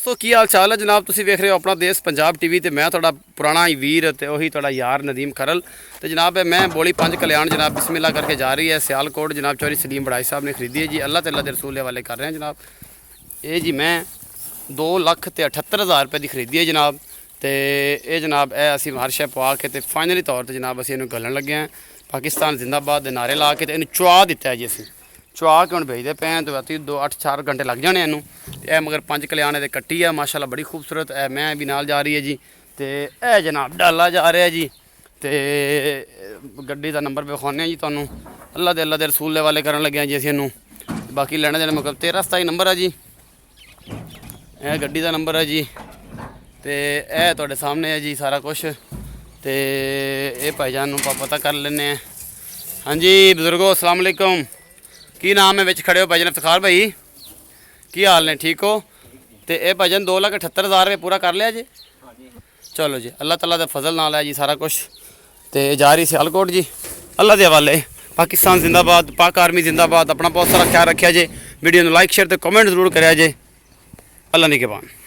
दोस्तों की हाल चाल है जनाब, तुसीं वेख रहे हो अपना देश पंजाब टीवी ते मैं तुहाडा पुराना ही वीर ते उही तुहाडा यार नदीम खरल। तो जनाब मैं बोली 5 कल्याण जनाब बिस्मिल्लाह करके जा रही है सियालकोट जनाब चौधरी सलीम बड़ाई साहब ने खरीदी है जी। अल्लाह ते अल्लाह दे रसूल वाले कर रहे हैं जनाब। ये जी मैं 2,78,000 रुपये की खरीदी है जनाब। तो ये जनाब है असी हर शै पवा के फाइनली तौर पर जनाब असी इन्हूं घलन लगे हैं। पाकिस्तान जिंदाबाद के नारे ला के इन्हूं चुआ दिता है जी। असी चुआ के हुण भेजते पे हैं तो राती 2-8-4 घंटे लग जाने इनू। ए मगर 5 कल्याण ये कट्टी है माशाल्लाह बड़ी खूबसूरत है। मैं भी नाल जा रही है जी। तो यह जनाब डाला जा रहा है जी। तो गड्डी का नंबर विखाने जी तुहानूं। अल्लाह दे रसूल वाले करन लगे जी असीं इनू। बाकी लेने देने मतलब 13-27 नंबर है जी। यह गड्डी का नंबर है जी। तो यह तुहाडे सामने है जी सारा कुछ। तो ये भाईजान नूं पता कर लेने। हाँ जी बजुर्गो अस्सलाम वालेकुम, की नाम है? विच खड़े हो भाईजान इफ्तिखार भाई, की हाल ने? ठीक हो? तो यह भाईजान 2,78,000 रुपये पूरा कर लिया जी। चलो जी अल्लाह ताला दे फजल नाल है जी सारा कुछ। तो जा रही सियालकोट जी अल्लाह के हवाले। पाकिस्तान जिंदाबाद, पाक आर्मी जिंदाबाद। अपना बहुत सारा ख्याल रखा जे। वीडियो लाइक शेयर तो कमेंट जरूर करा जे। अल्लाह निगहबान।